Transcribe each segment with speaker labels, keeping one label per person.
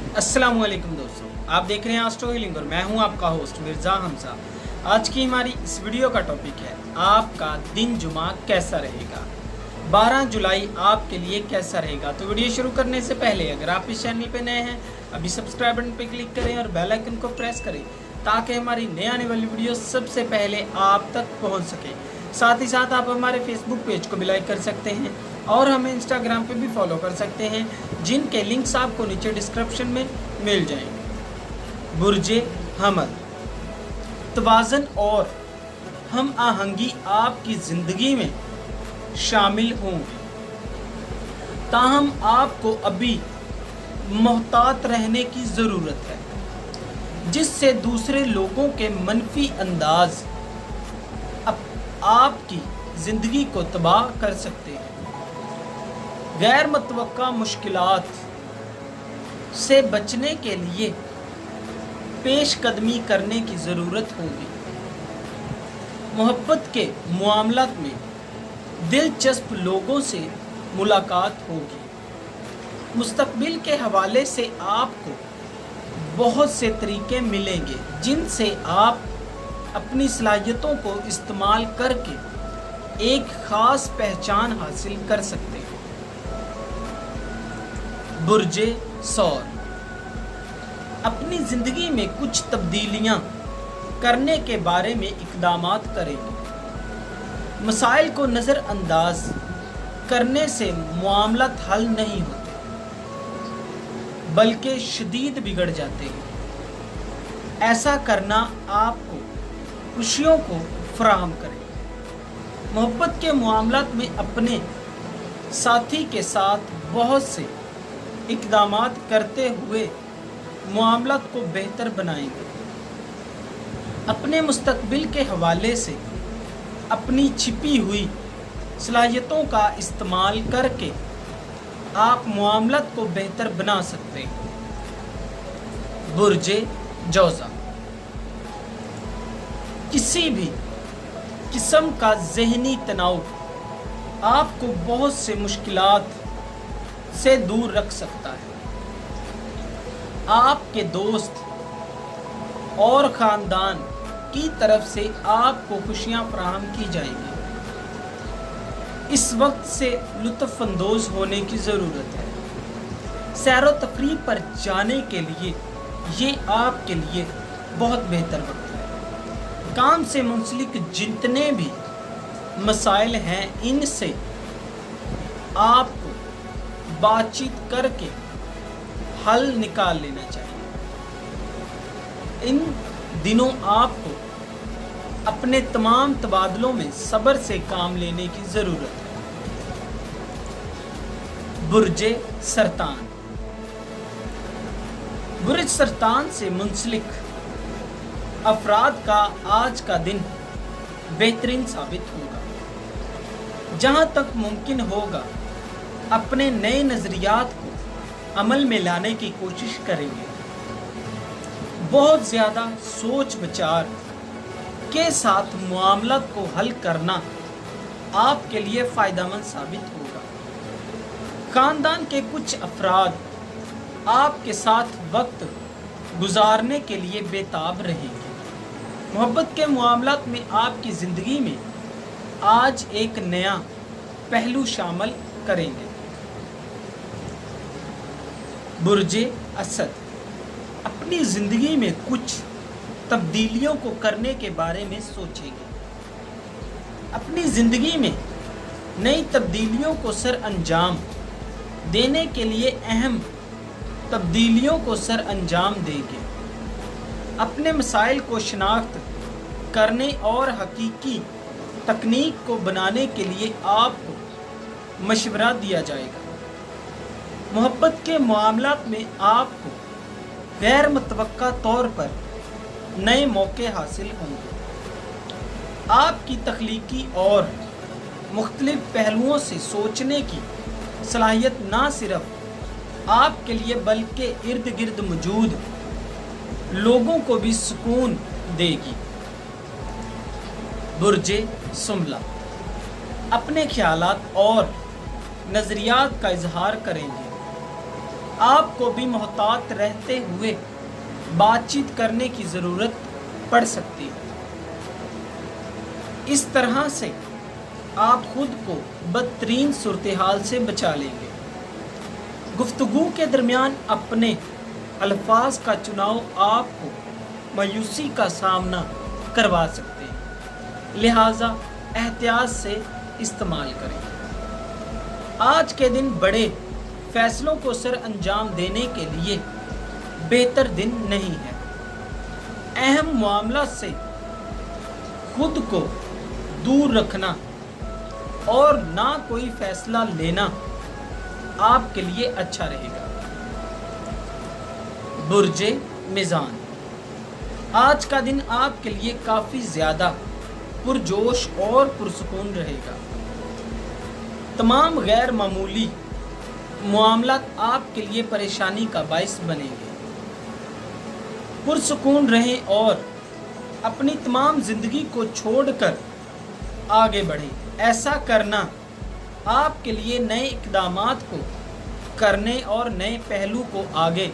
Speaker 1: अस्सलाम वालेकुम दोस्तों, आप देख रहे हैं एस्ट्रो हीलिंग और मैं हूं आपका होस्ट मिर्ज़ा हमजा। आज की हमारी इस वीडियो का टॉपिक है आपका दिन जुमा कैसा रहेगा। 12 जुलाई आपके लिए कैसा रहेगा। तो वीडियो शुरू करने से पहले अगर आप इस चैनल पे नए हैं अभी सब्सक्राइब बटन पे क्लिक करें और बेल आइकन को प्रेस करें ताकि हमारी नई आने वाली वीडियो सबसे पहले आप तक पहुँच सके। साथ ही साथ आप हमारे फेसबुक पेज को भी लाइक कर सकते हैं और हमें इंस्टाग्राम पे भी फॉलो कर सकते हैं जिनके लिंक्स आपको नीचे डिस्क्रिप्शन में मिल जाएंगे। बुर्जे हमल, तवाज़न और हम आहंगी आपकी ज़िंदगी में शामिल होंगे, ताहम आपको अभी मोहतात रहने की ज़रूरत है जिससे दूसरे लोगों के मनफी अंदाज आपकी ज़िंदगी को तबाह कर सकते हैं। गैर मुतवक्का मुश्किलात से बचने के लिए पेश कदमी करने की ज़रूरत होगी। मोहब्बत के मामलात में दिलचस्प लोगों से मुलाकात होगी। मुस्तकबिल के हवाले से आपको बहुत से तरीके मिलेंगे जिनसे आप अपनी सलाहियतों को इस्तेमाल करके एक ख़ास पहचान हासिल कर सकते हैं। बुर्जे सौर, अपनी ज़िंदगी में कुछ तब्दीलियां करने के बारे में इक़दामात करेंगे। मसाइल को नज़रअंदाज करने से मामलात हल नहीं होते बल्कि शदीद बिगड़ जाते हैं। ऐसा करना आपको खुशियों को फराहम करेगा। मोहब्बत के मामलात में अपने साथी के साथ बहुत से इक़दामात करते हुए मामलात को बेहतर बनाएंगे। अपने मुस्तकबिल के हवाले से अपनी छिपी हुई सलाहियतों का इस्तेमाल करके आप मामलात को बेहतर बना सकते हैं। बुर्जे जौज़ा, किसी भी किस्म का ज़हनी तनाव आपको बहुत से मुश्किलात से दूर रख सकता है। आपके दोस्त और ख़ानदान की तरफ से आपको खुशियां फराहम की जाएंगी। इस वक्त से लुत्फ़अंदोज़ होने की ज़रूरत है। सैर व तफरीह पर जाने के लिए ये आपके लिए बहुत बेहतर वक्त है। काम से मुंसलिक जितने भी मसाइल हैं इनसे आपको बातचीत करके हल निकाल लेना चाहिए। इन दिनों आपको अपने तमाम तबादलों में सब्र से काम लेने की ज़रूरत है। बुर्जे सरतान, बुर्ज सरतान से मुंसलिक अफराद का आज का दिन बेहतरीन साबित होगा। जहाँ तक मुमकिन होगा अपने नए नज़रियात को अमल में लाने की कोशिश करेंगे। बहुत ज़्यादा सोच विचार के साथ मामलात को हल करना आपके लिए फ़ायदेमंद साबित होगा। ख़ानदान के कुछ अफराद आपके साथ वक्त गुजारने के लिए बेताब रहेंगे। मोहब्बत के मामलात में आपकी ज़िंदगी में आज एक नया पहलू शामिल करेंगे। बुर्जे असद, अपनी ज़िंदगी में कुछ तब्दीलियों को करने के बारे में सोचेंगे। अपनी ज़िंदगी में नई तब्दीलियों को सर अंजाम देने के लिए अहम तब्दीलियों को सर अंजाम देंगे। अपने मसाइल को शनाख्त करने और हकीकी तकनीक को बनाने के लिए आपको मशवरा दिया जाएगा। मोहब्बत के मामलात में आपको गैर मुतवक्का तौर पर नए मौके हासिल होंगे। आपकी तख्लीकी और मुख्तलिफ पहलुओं से सोचने की सलाहियत ना सिर्फ आपके लिए बल्कि इर्द गिर्द मौजूद लोगों को भी सुकून देगी। बुर्जे सुमला, अपने ख्यालात और नज़रियात का इजहार करेंगे। آپ کو بھی محتاط رہتے ہوئے بات چیت کرنے کی ضرورت پڑ سکتی ہے۔ اس طرح سے آپ خود کو بدترین صورتحال سے بچا لیں گے۔ گفتگو کے درمیان اپنے الفاظ کا چناؤ آپ کو مایوسی کا سامنا کروا سکتے ہیں، لہٰذا احتیاط سے استعمال کریں۔ آج کے دن بڑے فیصلوں کو سر انجام دینے کے لیے بہتر دن نہیں ہے۔ اہم معاملات سے خود کو دور رکھنا اور نہ کوئی فیصلہ لینا آپ کے لیے اچھا رہے گا۔ برج میزان، آج کا دن آپ کے لیے کافی زیادہ پرجوش اور پرسکون رہے گا۔ تمام غیر معمولی معاملات آپ کے لیے پریشانی کا باعث بنیں گے۔ پرسکون رہیں اور اپنی تمام زندگی کو چھوڑ کر آگے بڑھیں۔ ایسا کرنا آپ کے لیے نئے اقدامات کو کرنے اور نئے پہلو کو آگے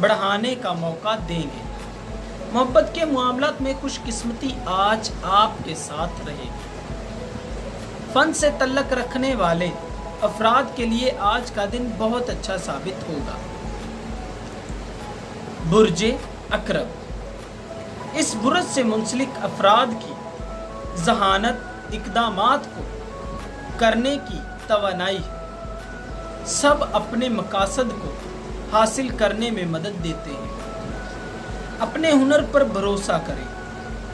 Speaker 1: بڑھانے کا موقع دیں گے۔ محبت کے معاملات میں خوش قسمتی آج آپ کے ساتھ رہے گی۔ فن سے تعلق رکھنے والے افراد کے لیے آج کا دن بہت اچھا ثابت ہوگا۔ برج عقرب، اس برج سے منسلک افراد کی ذہانت، اقدامات کو کرنے کی توانائی سب اپنے مقاصد کو حاصل کرنے میں مدد دیتے ہیں۔ اپنے ہنر پر بھروسہ کریں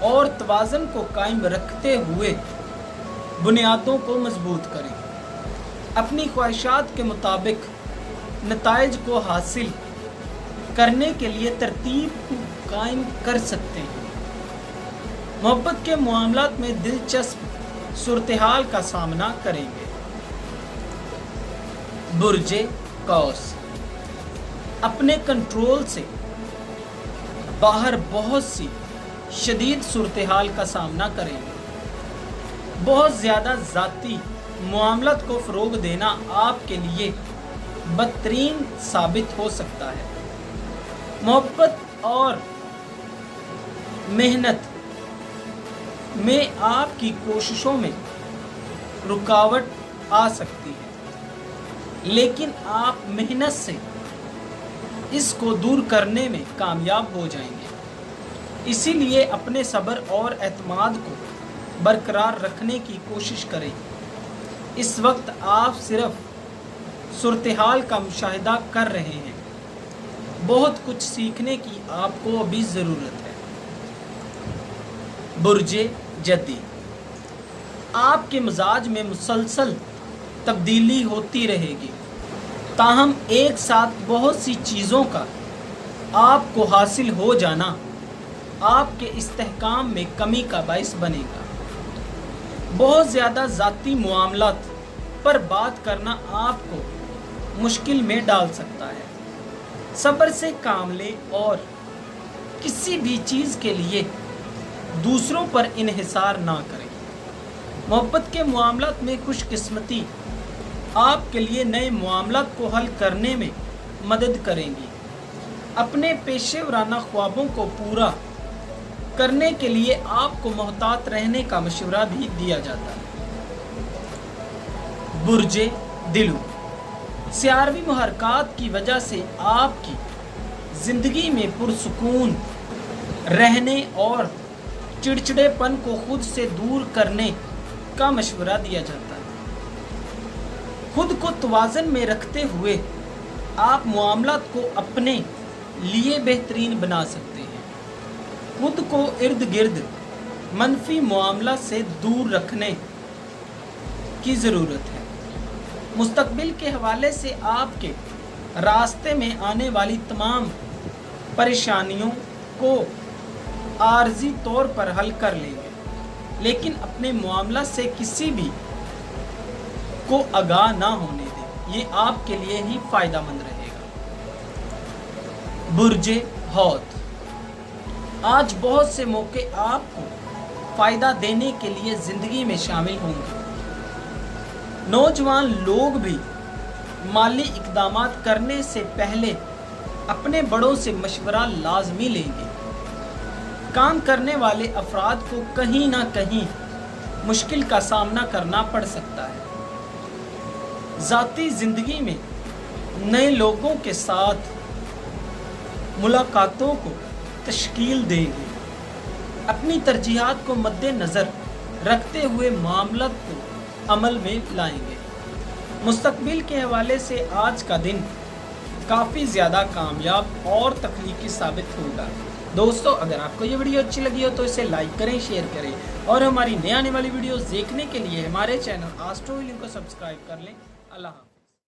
Speaker 1: اور توازن کو قائم رکھتے ہوئے بنیادوں کو مضبوط کریں۔ اپنی خواہشات کے مطابق نتائج کو حاصل کرنے کے لیے ترتیب کو قائم کر سکتے ہیں۔ محبت کے معاملات میں دلچسپ صورتحال کا سامنا کریں گے۔ برج قوس، اپنے کنٹرول سے باہر بہت سی شدید صورتحال کا سامنا کریں گے۔ بہت زیادہ ذاتی معاملات کو فروغ دینا آپ کے لیے بدترین ثابت ہو سکتا ہے۔ محبت اور محنت میں آپ کی کوششوں میں رکاوٹ آ سکتی ہے، لیکن آپ محنت سے اس کو دور کرنے میں کامیاب ہو جائیں گے۔ اسی لیے اپنے صبر اور اعتماد کو برقرار رکھنے کی کوشش کریں۔ اس وقت آپ صرف صورتحال کا مشاہدہ کر رہے ہیں، بہت کچھ سیکھنے کی آپ کو ابھی ضرورت ہے۔ برج جدی، آپ کے مزاج میں مسلسل تبدیلی ہوتی رہے گی، تاہم ایک ساتھ بہت سی چیزوں کا آپ کو حاصل ہو جانا آپ کے استحکام میں کمی کا باعث بنے گا۔ بہت زیادہ ذاتی معاملات پر بات کرنا آپ کو مشکل میں ڈال سکتا ہے۔ صبر سے کام لیں اور کسی بھی چیز کے لیے دوسروں پر انحصار نہ کریں۔ محبت کے معاملات میں خوش قسمتی آپ کے لیے نئے معاملات کو حل کرنے میں مدد کریں گی۔ اپنے پیشہ ورانہ خوابوں کو پورا کرنے کے لیے آپ کو محتاط رہنے کا مشورہ بھی دیا جاتا ہے۔ برج دلو، سیاروی محرکات کی وجہ سے آپ کی زندگی میں پرسکون رہنے اور چڑچڑے پن کو خود سے دور کرنے کا مشورہ دیا جاتا ہے۔ خود کو توازن میں رکھتے ہوئے آپ معاملات کو اپنے لیے بہترین بنا سکتے ہیں۔ خود کو ارد گرد منفی معاملات سے دور رکھنے کی ضرورت ہے۔ مستقبل کے حوالے سے آپ کے راستے میں آنے والی تمام پریشانیوں کو عارضی طور پر حل کر لیں گے، لیکن اپنے معاملات سے کسی بھی کو آگاہ نہ ہونے دیں، یہ آپ کے لیے ہی فائدہ مند رہے گا۔ برج حوت، آج بہت سے موقع آپ کو فائدہ دینے کے لیے زندگی میں شامل ہوں گے۔ نوجوان لوگ بھی माली इक़दामात करने से पहले अपने बड़ों से मशवरा लाजमी लेंगे। काम करने वाले अफराद को कहीं ना कहीं मुश्किल का सामना करना पड़ सकता है। ज़ाती ज़िंदगी में नए लोगों के साथ मुलाकातों को तश्कील देंगे। अपनी तरजीहात को मद्देनज़र रखते हुए मामलात को अमल में लाएंगे। मुस्तकबिल के हवाले से आज का दिन काफ़ी ज़्यादा कामयाब और तख्लीकी साबित होगा। दोस्तों, अगर आपको ये वीडियो अच्छी लगी हो तो इसे लाइक करें, शेयर करें और हमारी नए आने वाली वीडियोस देखने के लिए हमारे चैनल एस्ट्रो हीलिंग को सब्सक्राइब कर लें। अल्लाह।